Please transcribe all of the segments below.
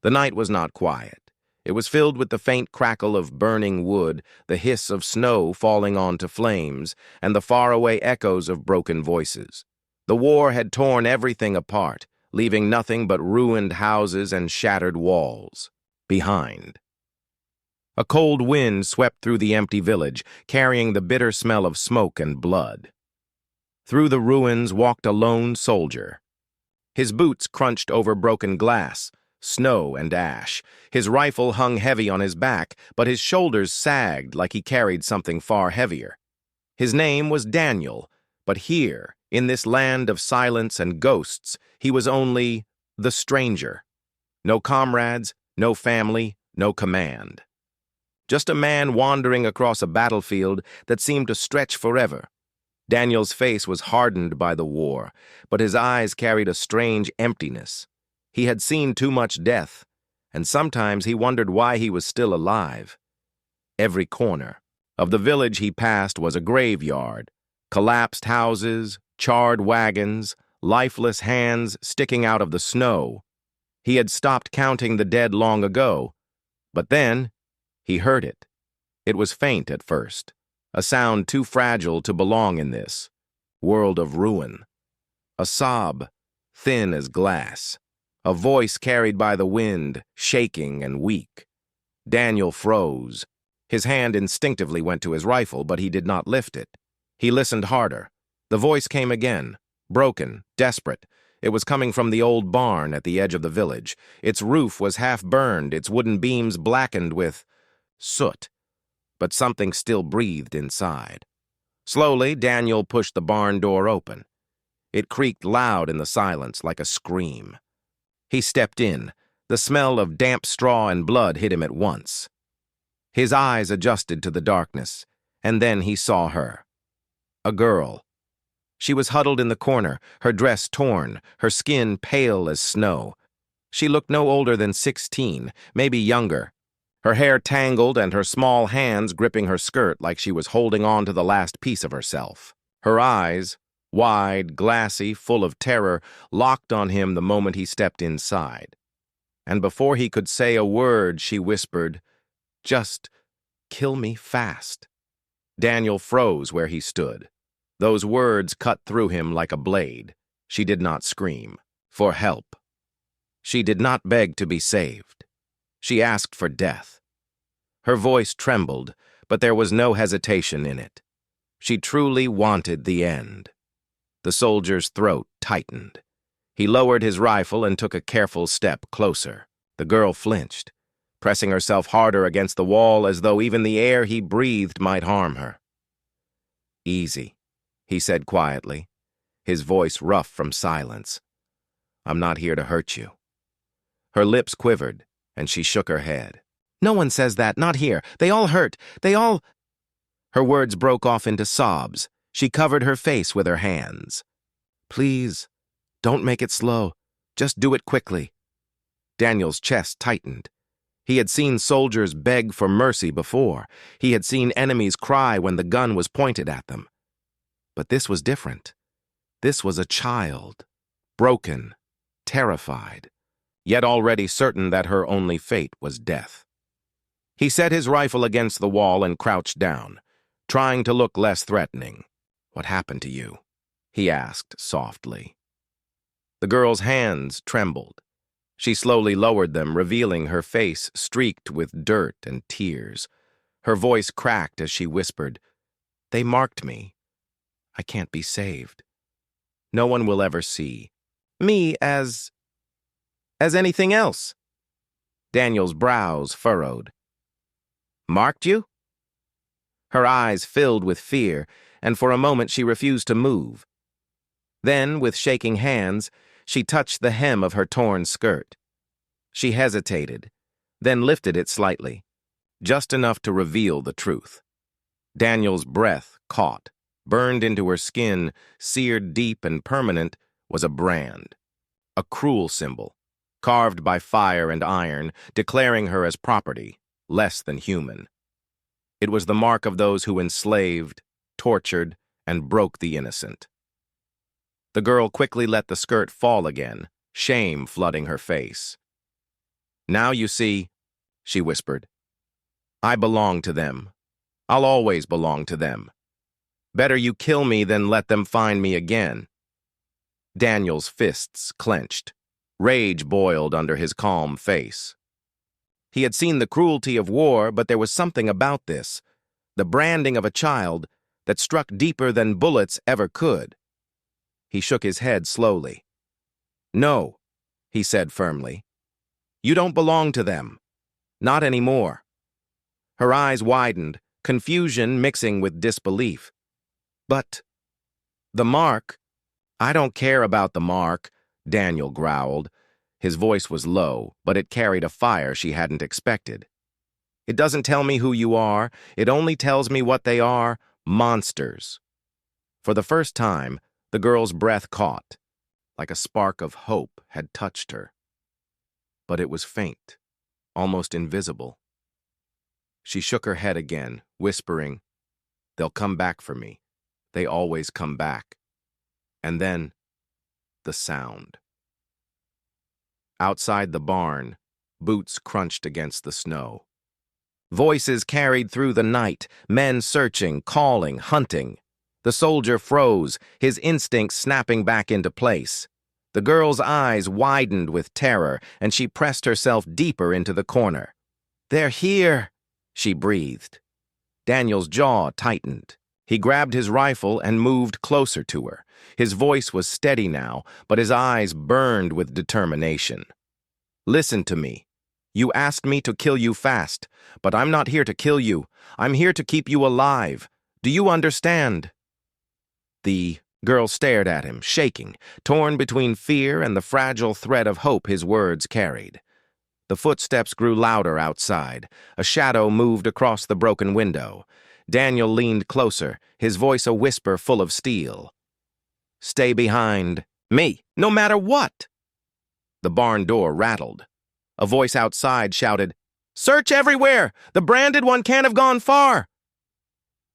The night was not quiet. It was filled with the faint crackle of burning wood, the hiss of snow falling onto flames, and the faraway echoes of broken voices. The war had torn everything apart, leaving nothing but ruined houses and shattered walls behind. A cold wind swept through the empty village, carrying the bitter smell of smoke and blood. Through the ruins walked a lone soldier. His boots crunched over broken glass, snow and ash. His rifle hung heavy on his back, but his shoulders sagged like he carried something far heavier. His name was Daniel, but here, in this land of silence and ghosts, he was only the stranger. No comrades, no family, no command. Just a man wandering across a battlefield that seemed to stretch forever. Daniel's face was hardened by the war, but his eyes carried a strange emptiness. He had seen too much death, and sometimes he wondered why he was still alive. Every corner of the village he passed was a graveyard, collapsed houses, charred wagons, lifeless hands sticking out of the snow. He had stopped counting the dead long ago, but then he heard it. It was faint at first, a sound too fragile to belong in this world of ruin. A sob, thin as glass. A voice carried by the wind, shaking and weak. Daniel froze. His hand instinctively went to his rifle, but he did not lift it. He listened harder. The voice came again, broken, desperate. It was coming from the old barn at the edge of the village. Its roof was half burned, its wooden beams blackened with soot. But something still breathed inside. Slowly, Daniel pushed the barn door open. It creaked loud in the silence like a scream. He stepped in. The smell of damp straw and blood hit him at once. His eyes adjusted to the darkness, and then he saw her. A girl. She was huddled in the corner, her dress torn, her skin pale as snow. She looked no older than 16, maybe younger. Her hair tangled and her small hands gripping her skirt like she was holding on to the last piece of herself. Her eyes, wide, glassy, full of terror, locked on him the moment he stepped inside. And before he could say a word, she whispered, "Just kill me fast." Daniel froze where he stood. Those words cut through him like a blade. She did not scream for help. She did not beg to be saved. She asked for death. Her voice trembled, but there was no hesitation in it. She truly wanted the end. The soldier's throat tightened. He lowered his rifle and took a careful step closer. The girl flinched, pressing herself harder against the wall as though even the air he breathed might harm her. "Easy," he said quietly, his voice rough from silence. "I'm not here to hurt you." Her lips quivered, and she shook her head. "No one says that, not here. They all hurt. They all—" Her words broke off into sobs. She covered her face with her hands. "Please, don't make it slow. Just do it quickly." Daniel's chest tightened. He had seen soldiers beg for mercy before. He had seen enemies cry when the gun was pointed at them. But this was different. This was a child, broken, terrified, yet already certain that her only fate was death. He set his rifle against the wall and crouched down, trying to look less threatening. "What happened to you?" he asked softly. The girl's hands trembled. She slowly lowered them, revealing her face streaked with dirt and tears. Her voice cracked as she whispered, "They marked me. I can't be saved. No one will ever see me as anything else." Daniel's brows furrowed. "Marked you?" Her eyes filled with fear, and for a moment she refused to move. Then, with shaking hands, she touched the hem of her torn skirt. She hesitated, then lifted it slightly, just enough to reveal the truth. Daniel's breath caught, burned into her skin, seared deep and permanent, was a brand, a cruel symbol, carved by fire and iron, declaring her as property, less than human. It was the mark of those who enslaved, tortured, and broke the innocent. The girl quickly let the skirt fall again, shame flooding her face. Now you see, she whispered. I belong to them. I'll always belong to them. Better you kill me than let them find me again. Daniel's fists clenched. Rage boiled under his calm face. He had seen the cruelty of war, but there was something about this, the branding of a child, that struck deeper than bullets ever could. He shook his head slowly. No, he said firmly. You don't belong to them. Not anymore. Her eyes widened, confusion mixing with disbelief. But the mark? I don't care about the mark, Daniel growled. His voice was low, but it carried a fire she hadn't expected. It doesn't tell me who you are. It only tells me what they are, monsters. For the first time, the girl's breath caught, like a spark of hope had touched her. But it was faint, almost invisible. She shook her head again, whispering, They'll come back for me. They always come back. And then, the sound. Outside the barn, boots crunched against the snow. Voices carried through the night, men searching, calling, hunting. The soldier froze, his instincts snapping back into place. The girl's eyes widened with terror, and she pressed herself deeper into the corner. They're here, she breathed. Daniel's jaw tightened. He grabbed his rifle and moved closer to her. His voice was steady now, but his eyes burned with determination. Listen to me. You asked me to kill you fast, but I'm not here to kill you. I'm here to keep you alive. Do you understand? The girl stared at him, shaking, torn between fear and the fragile thread of hope his words carried. The footsteps grew louder outside. A shadow moved across the broken window. Daniel leaned closer, his voice a whisper full of steel. Stay behind me, no matter what. The barn door rattled. A voice outside shouted, Search everywhere! The branded one can't have gone far!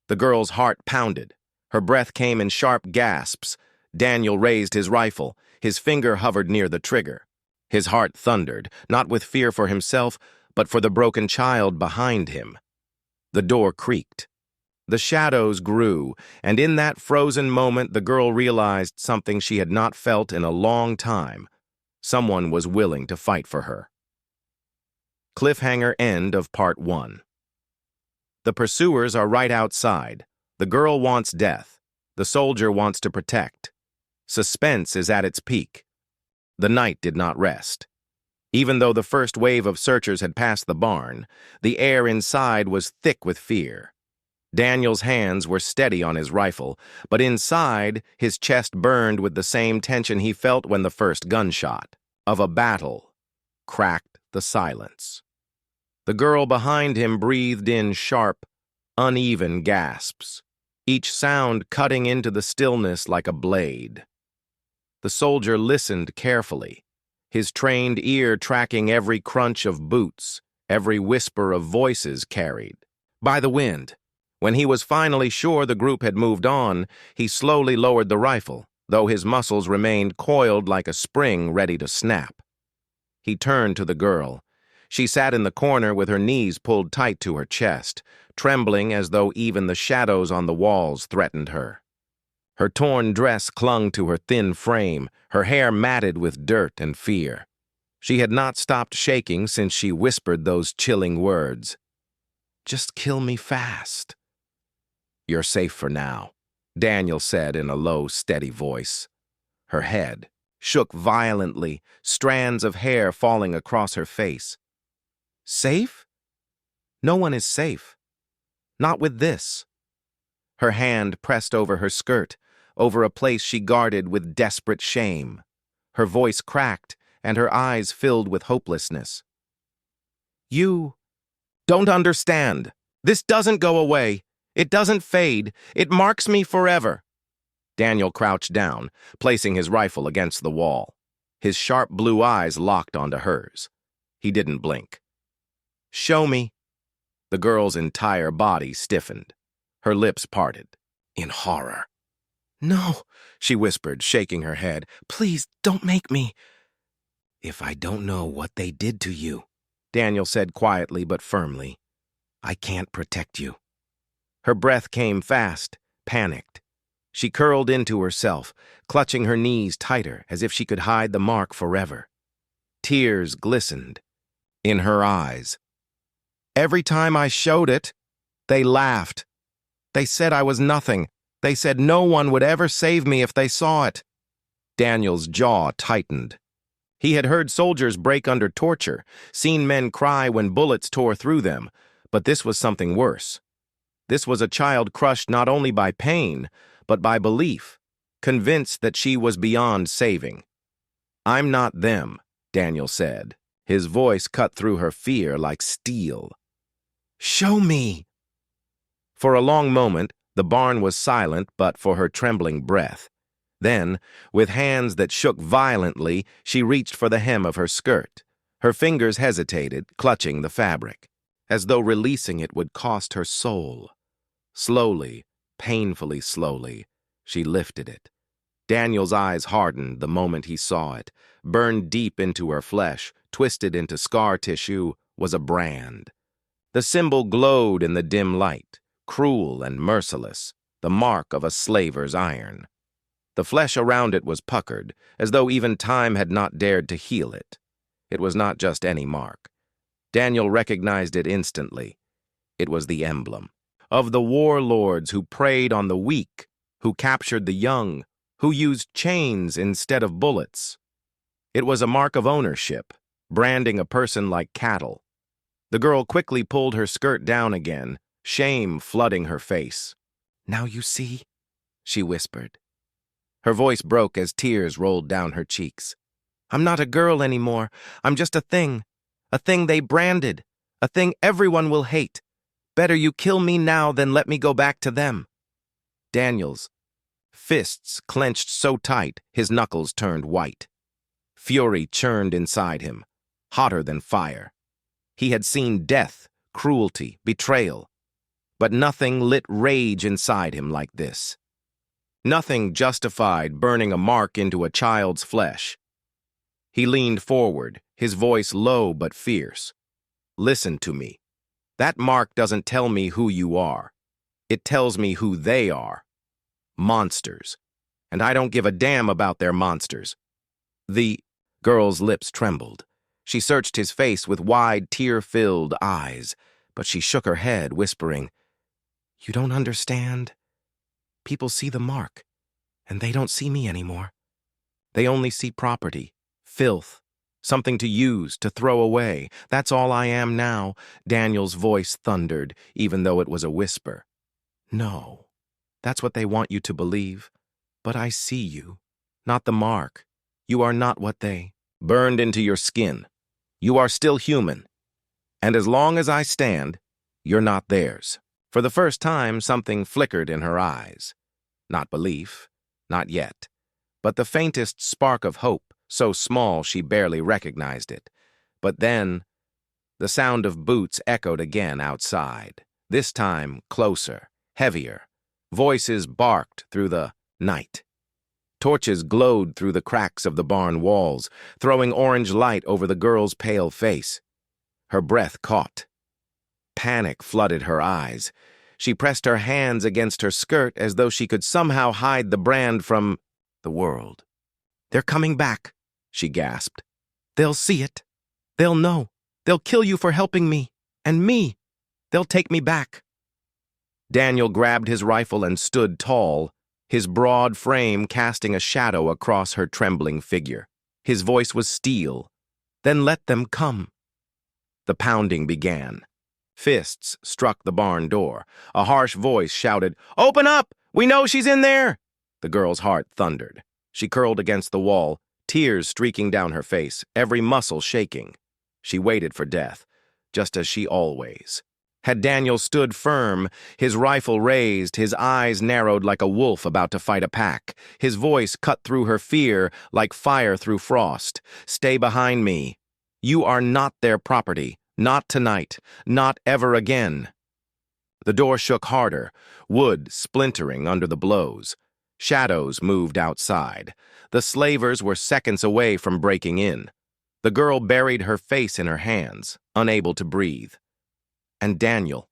The girl's heart pounded. Her breath came in sharp gasps. Daniel raised his rifle. His finger hovered near the trigger. His heart thundered, not with fear for himself, but for the broken child behind him. The door creaked. The shadows grew, and in that frozen moment the girl realized something she had not felt in a long time. Someone was willing to fight for her. Cliffhanger end of Part 1. The pursuers are right outside. The girl wants death. The soldier wants to protect. Suspense is at its peak. The night did not rest. Even though the first wave of searchers had passed the barn, the air inside was thick with fear. Daniel's hands were steady on his rifle, but inside, his chest burned with the same tension he felt when the first gunshot of a battle cracked the silence. The girl behind him breathed in sharp, uneven gasps, each sound cutting into the stillness like a blade. The soldier listened carefully, his trained ear tracking every crunch of boots, every whisper of voices carried by the wind. When he was finally sure the group had moved on, he slowly lowered the rifle, though his muscles remained coiled like a spring ready to snap. He turned to the girl. She sat in the corner with her knees pulled tight to her chest, trembling as though even the shadows on the walls threatened her. Her torn dress clung to her thin frame, her hair matted with dirt and fear. She had not stopped shaking since she whispered those chilling words. Just kill me fast. You're safe for now, Daniel said in a low, steady voice. Her head shook violently, strands of hair falling across her face. Safe? No one is safe. Not with this. Her hand pressed over her skirt, over a place she guarded with desperate shame. Her voice cracked, and her eyes filled with hopelessness. You don't understand. This doesn't go away. It doesn't fade. It marks me forever. Daniel crouched down, placing his rifle against the wall. His sharp blue eyes locked onto hers. He didn't blink. Show me. The girl's entire body stiffened. Her lips parted, in horror. No, she whispered, shaking her head. Please, don't make me. If I don't know what they did to you, Daniel said quietly but firmly. "I can't protect you." Her breath came fast, panicked. She curled into herself, clutching her knees tighter as if she could hide the mark forever. Tears glistened in her eyes. "Every time I showed it, they laughed. They said I was nothing. They said no one would ever save me if they saw it." Daniel's jaw tightened. He had heard soldiers break under torture, seen men cry when bullets tore through them, but this was something worse. This was a child crushed not only by pain, but by belief, convinced that she was beyond saving. "I'm not them," Daniel said. His voice cut through her fear like steel. "Show me!" For a long moment, the barn was silent but for her trembling breath. Then, with hands that shook violently, she reached for the hem of her skirt. Her fingers hesitated, clutching the fabric, as though releasing it would cost her soul. Slowly, painfully slowly, she lifted it. Daniel's eyes hardened the moment he saw it. Burned deep into her flesh, twisted into scar tissue, was a brand. The symbol glowed in the dim light, cruel and merciless, the mark of a slaver's iron. The flesh around it was puckered, as though even time had not dared to heal it. It was not just any mark. Daniel recognized it instantly. It was the emblem of the warlords who preyed on the weak, who captured the young, who used chains instead of bullets. It was a mark of ownership, branding a person like cattle. The girl quickly pulled her skirt down again, shame flooding her face. "Now you see," she whispered. Her voice broke as tears rolled down her cheeks. "I'm not a girl anymore. I'm just a thing they branded, a thing everyone will hate. Better you kill me now than let me go back to them." Daniel's fists clenched so tight his knuckles turned white. Fury churned inside him, hotter than fire. He had seen death, cruelty, betrayal, but nothing lit rage inside him like this. Nothing justified burning a mark into a child's flesh. He leaned forward, his voice low but fierce. "Listen to me. That mark doesn't tell me who you are. It tells me who they are. Monsters. And I don't give a damn about their monsters." The girl's lips trembled. She searched his face with wide, tear-filled eyes, but she shook her head, whispering, "You don't understand. People see the mark, and they don't see me anymore. They only see property, filth, something to use, to throw away. That's all I am now," Daniel's voice thundered, even though it was a whisper. "No, that's what they want you to believe. But I see you, not the mark. You are not what they burned into your skin. You are still human. And as long as I stand, you're not theirs." For the first time, something flickered in her eyes. Not belief, not yet, but the faintest spark of hope, so small she barely recognized it. But then, the sound of boots echoed again outside, this time closer, heavier. Voices barked through the night. Torches glowed through the cracks of the barn walls, throwing orange light over the girl's pale face. Her breath caught. Panic flooded her eyes. She pressed her hands against her skirt as though she could somehow hide the brand from the world. "They're coming back," she gasped. "They'll see it. They'll know. They'll kill you for helping me. And me. They'll take me back." Daniel grabbed his rifle and stood tall, his broad frame casting a shadow across her trembling figure. His voice was steel. "Then let them come." The pounding began. Fists struck the barn door. A harsh voice shouted, "Open up! We know she's in there!" The girl's heart thundered. She curled against the wall, tears streaking down her face, every muscle shaking. She waited for death, just as she always had. Daniel stood firm, his rifle raised, his eyes narrowed like a wolf about to fight a pack. His voice cut through her fear like fire through frost. "Stay behind me. You are not their property. Not tonight. Not ever again." The door shook harder, wood splintering under the blows. Shadows moved outside. The slavers were seconds away from breaking in. The girl buried her face in her hands, unable to breathe. And Daniel's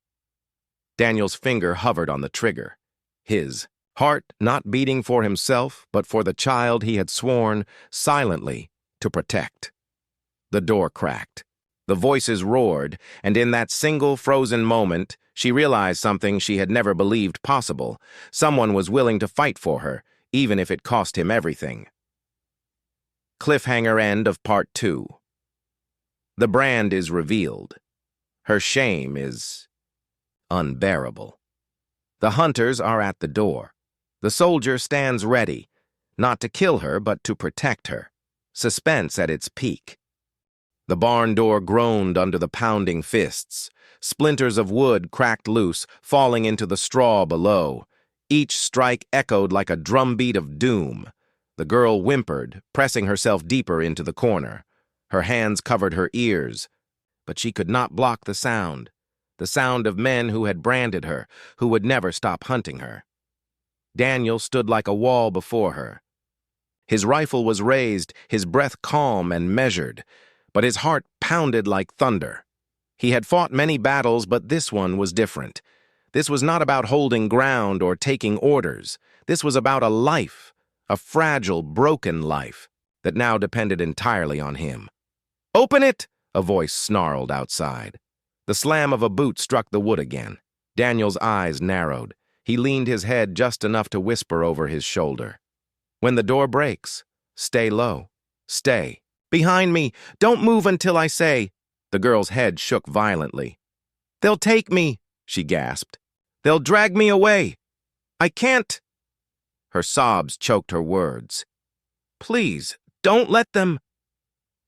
finger hovered on the trigger. His heart not beating for himself, but for the child he had sworn, silently, to protect. The door cracked. The voices roared, and in that single frozen moment, she realized something she had never believed possible. Someone was willing to fight for her, even if it cost him everything. Cliffhanger end of Part 2. The brand is revealed. Her shame is unbearable. The hunters are at the door. The soldier stands ready, not to kill her, but to protect her. Suspense at its peak. The barn door groaned under the pounding fists. Splinters of wood cracked loose, falling into the straw below. Each strike echoed like a drumbeat of doom. The girl whimpered, pressing herself deeper into the corner. Her hands covered her ears, but she could not block the sound of men who had branded her, who would never stop hunting her. Daniel stood like a wall before her. His rifle was raised, his breath calm and measured, but his heart pounded like thunder. He had fought many battles, but this one was different. This was not about holding ground or taking orders. This was about a life, a fragile, broken life, that now depended entirely on him. "Open it!" a voice snarled outside. The slam of a boot struck the wood again. Daniel's eyes narrowed. He leaned his head just enough to whisper over his shoulder. "When the door breaks, stay low. Stay. Behind me! Don't move until I say." The girl's head shook violently. "They'll take me," she gasped. "They'll drag me away. I can't." Her sobs choked her words. "Please, don't let them."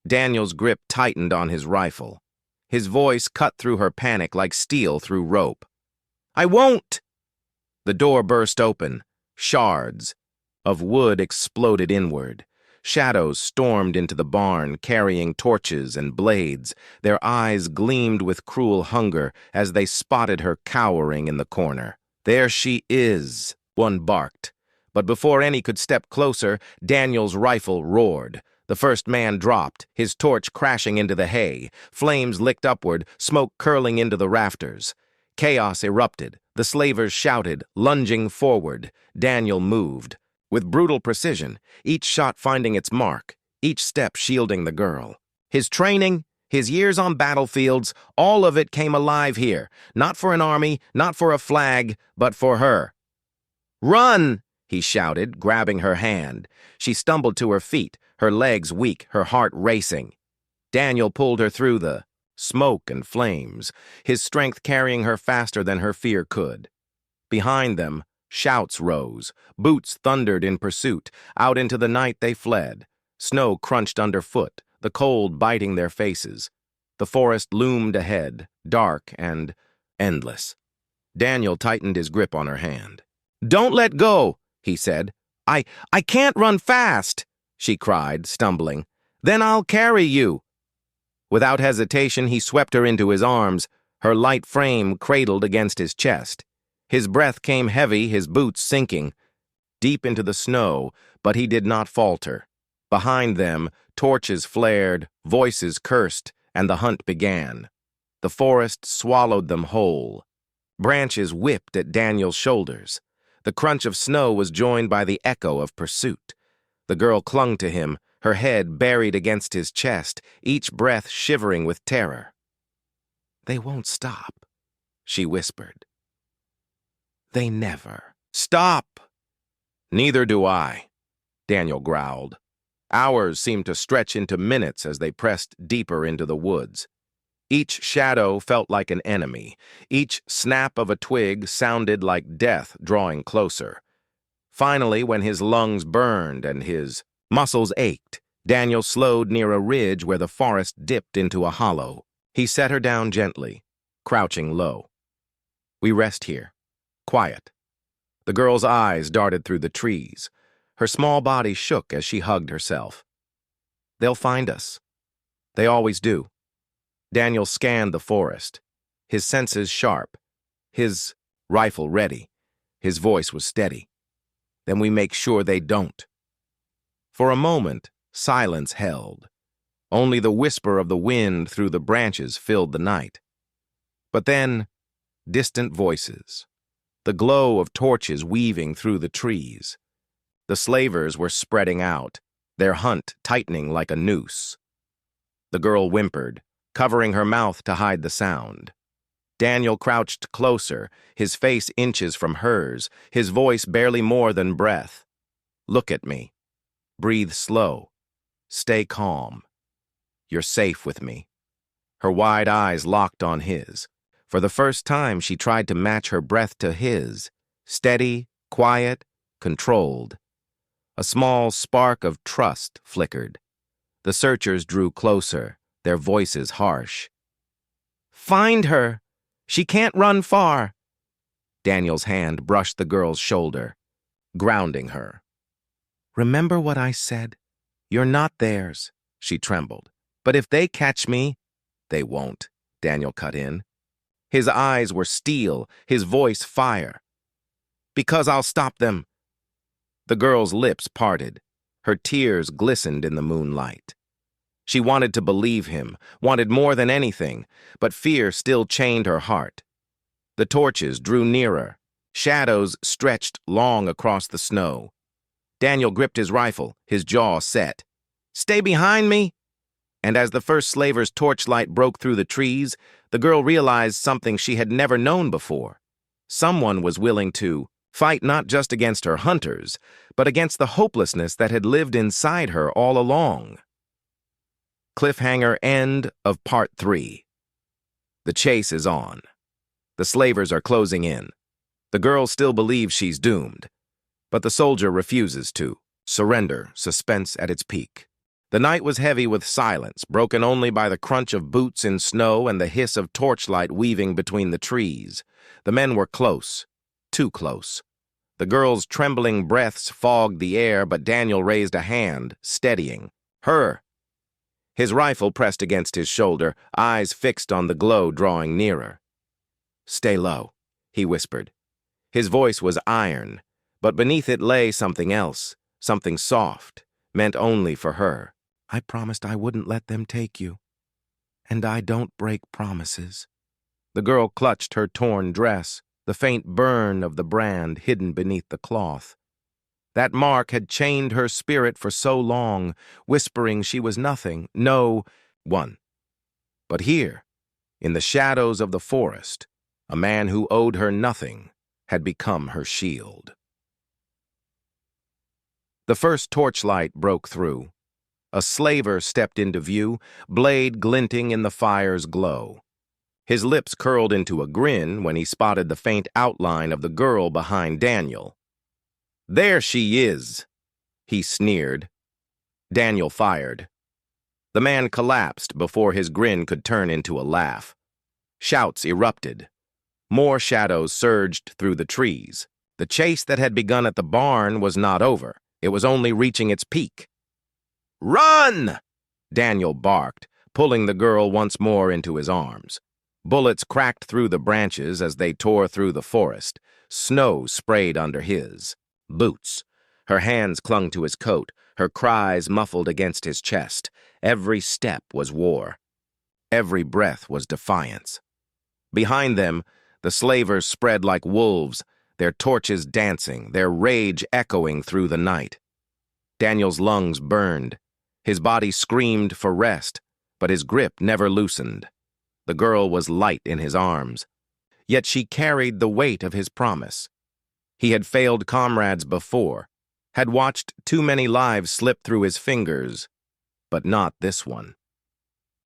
Daniel's grip tightened on his rifle. His voice cut through her panic like steel through rope. "I won't!" The door burst open. Shards of wood exploded inward. Shadows stormed into the barn, carrying torches and blades. Their eyes gleamed with cruel hunger as they spotted her cowering in the corner. "There she is," one barked. But before any could step closer, Daniel's rifle roared. The first man dropped, his torch crashing into the hay. Flames licked upward, smoke curling into the rafters. Chaos erupted. The slavers shouted, lunging forward. Daniel moved. With brutal precision, each shot finding its mark, each step shielding the girl. His training, his years on battlefields, all of it came alive here. Not for an army, not for a flag, but for her. "Run!" he shouted, grabbing her hand. She stumbled to her feet, her legs weak, her heart racing. Daniel pulled her through the smoke and flames, his strength carrying her faster than her fear could. Behind them, shouts rose, boots thundered in pursuit. Out into the night they fled. Snow crunched underfoot, the cold biting their faces. The forest loomed ahead, dark and endless. Daniel tightened his grip on her hand. "Don't let go," he said. I can't run fast," she cried, stumbling. "Then I'll carry you." Without hesitation, he swept her into his arms, her light frame cradled against his chest. His breath came heavy, his boots sinking deep into the snow, but he did not falter. Behind them, torches flared, voices cursed, and the hunt began. The forest swallowed them whole. Branches whipped at Daniel's shoulders. The crunch of snow was joined by the echo of pursuit. The girl clung to him, her head buried against his chest, each breath shivering with terror. "They won't stop," she whispered. "They never stop." "Neither do I," Daniel growled. Hours seemed to stretch into minutes as they pressed deeper into the woods. Each shadow felt like an enemy. Each snap of a twig sounded like death drawing closer. Finally, when his lungs burned and his muscles ached, Daniel slowed near a ridge where the forest dipped into a hollow. He set her down gently, crouching low. "We rest here. Quiet." The girl's eyes darted through the trees. Her small body shook as she hugged herself. "They'll find us. They always do." Daniel scanned the forest, his senses sharp, his rifle ready. His voice was steady. "Then we make sure they don't." For a moment, silence held. Only the whisper of the wind through the branches filled the night. But then, distant voices, the glow of torches weaving through the trees. The slavers were spreading out, their hunt tightening like a noose. The girl whimpered, covering her mouth to hide the sound. Daniel crouched closer, his face inches from hers, his voice barely more than breath. "Look at me. Breathe slow. Stay calm. You're safe with me." Her wide eyes locked on his. For the first time, she tried to match her breath to his, steady, quiet, controlled. A small spark of trust flickered. The searchers drew closer, their voices harsh. "Find her! She can't run far!" Daniel's hand brushed the girl's shoulder, grounding her. "Remember what I said? You're not theirs," she trembled. "But if they catch me—" "They won't," Daniel cut in. His eyes were steel, his voice fire. "Because I'll stop them." The girl's lips parted. Her tears glistened in the moonlight. She wanted to believe him, wanted more than anything, but fear still chained her heart. The torches drew nearer. Shadows stretched long across the snow. Daniel gripped his rifle, his jaw set. "Stay behind me!" And as the first slaver's torchlight broke through the trees, the girl realized something she had never known before. Someone was willing to fight not just against her hunters, but against the hopelessness that had lived inside her all along. Cliffhanger end of Part 3. The chase is on. The slavers are closing in. The girl still believes she's doomed, but the soldier refuses to. Surrender, suspense at its peak. The night was heavy with silence, broken only by the crunch of boots in snow and the hiss of torchlight weaving between the trees. The men were close, too close. The girl's trembling breaths fogged the air, but Daniel raised a hand, steadying. "Her!" His rifle pressed against his shoulder, eyes fixed on the glow drawing nearer. "Stay low," he whispered. His voice was iron, but beneath it lay something else, something soft, meant only for her. "I promised I wouldn't let them take you. And I don't break promises." The girl clutched her torn dress, the faint burn of the brand hidden beneath the cloth. That mark had chained her spirit for so long, whispering she was nothing, no one. But here, in the shadows of the forest, a man who owed her nothing had become her shield. The first torchlight broke through. A slaver stepped into view, blade glinting in the fire's glow. His lips curled into a grin when he spotted the faint outline of the girl behind Daniel. "There she is," he sneered. Daniel fired. The man collapsed before his grin could turn into a laugh. Shouts erupted. More shadows surged through the trees. The chase that had begun at the barn was not over. It was only reaching its peak. "Run!" Daniel barked, pulling the girl once more into his arms. Bullets cracked through the branches as they tore through the forest. Snow sprayed under his boots. Her hands clung to his coat, her cries muffled against his chest. Every step was war. Every breath was defiance. Behind them, the slavers spread like wolves, their torches dancing, their rage echoing through the night. Daniel's lungs burned. His body screamed for rest, but his grip never loosened. The girl was light in his arms, yet she carried the weight of his promise. He had failed comrades before, had watched too many lives slip through his fingers, but not this one.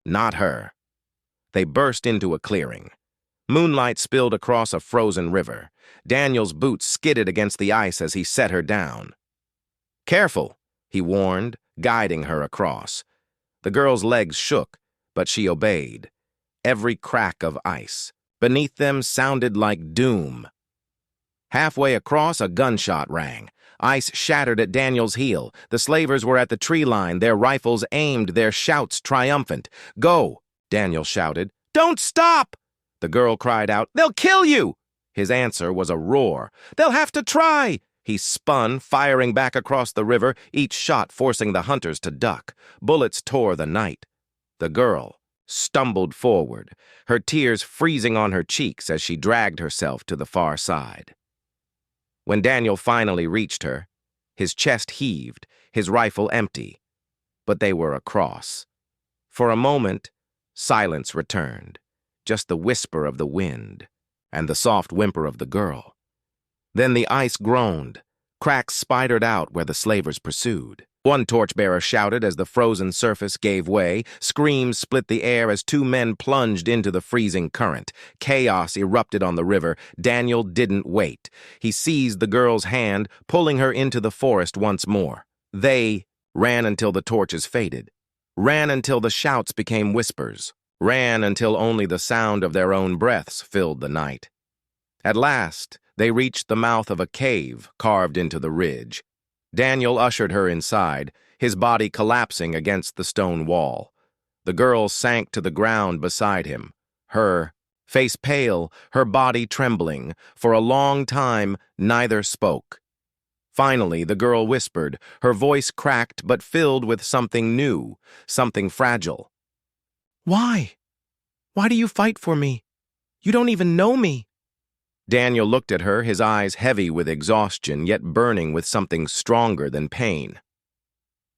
Not her. They burst into a clearing. Moonlight spilled across a frozen river. Daniel's boots skidded against the ice as he set her down. "Careful," he warned, guiding her across. The girl's legs shook, but she obeyed. Every crack of ice beneath them sounded like doom. Halfway across, a gunshot rang. Ice shattered at Daniel's heel. The slavers were at the tree line, their rifles aimed, their shouts triumphant. "Go!" Daniel shouted. "Don't stop!" The girl cried out. "They'll kill you!" His answer was a roar. "They'll have to try!" He spun, firing back across the river, each shot forcing the hunters to duck. Bullets tore the night. The girl stumbled forward, her tears freezing on her cheeks as she dragged herself to the far side. When Daniel finally reached her, his chest heaved, his rifle empty, but they were across. For a moment, silence returned, just the whisper of the wind and the soft whimper of the girl. Then the ice groaned, cracks spidered out where the slavers pursued. One torchbearer shouted as the frozen surface gave way. Screams split the air as two men plunged into the freezing current. Chaos erupted on the river. Daniel didn't wait. He seized the girl's hand, pulling her into the forest once more. They ran until the torches faded, ran until the shouts became whispers, ran until only the sound of their own breaths filled the night. At last, they reached the mouth of a cave carved into the ridge. Daniel ushered her inside, his body collapsing against the stone wall. The girl sank to the ground beside him, her face pale, her body trembling. For a long time, neither spoke. Finally, the girl whispered, her voice cracked but filled with something new, something fragile. "Why? Why do you fight for me? You don't even know me." Daniel looked at her, his eyes heavy with exhaustion, yet burning with something stronger than pain.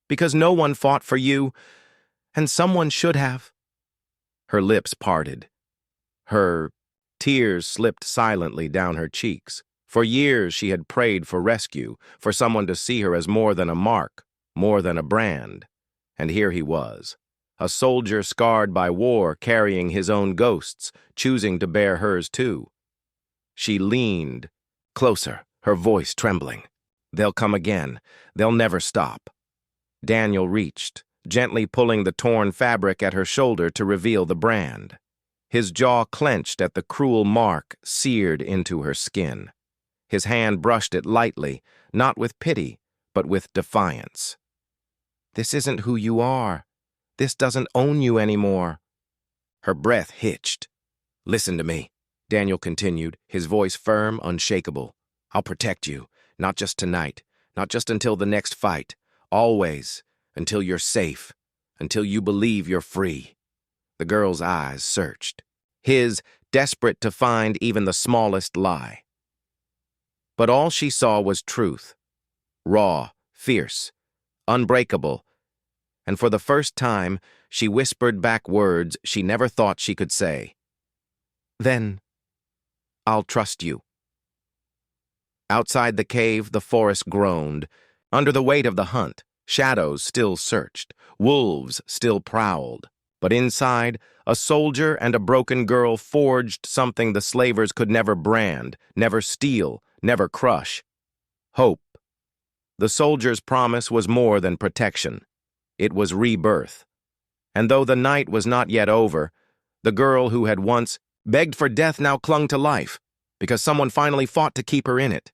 "Because no one fought for you, and someone should have." Her lips parted. Her tears slipped silently down her cheeks. For years she had prayed for rescue, for someone to see her as more than a mark, more than a brand. And here he was, a soldier scarred by war, carrying his own ghosts, choosing to bear hers too. She leaned closer, her voice trembling. "They'll come again. They'll never stop." Daniel reached, gently pulling the torn fabric at her shoulder to reveal the brand. His jaw clenched at the cruel mark seared into her skin. His hand brushed it lightly, not with pity, but with defiance. "This isn't who you are. This doesn't own you anymore." Her breath hitched. "Listen to me," Daniel continued, his voice firm, unshakable. "I'll protect you, not just tonight, not just until the next fight, always, until you're safe, until you believe you're free." The girl's eyes searched, his desperate to find even the smallest lie. But all she saw was truth, raw, fierce, unbreakable, and for the first time she whispered back words she never thought she could say. "Then I'll trust you." Outside the cave, the forest groaned. Under the weight of the hunt, shadows still searched, wolves still prowled. But inside, a soldier and a broken girl forged something the slavers could never brand, never steal, never crush: hope. The soldier's promise was more than protection. It was rebirth. And though the night was not yet over, the girl who had once begged for death now clung to life, because someone finally fought to keep her in it.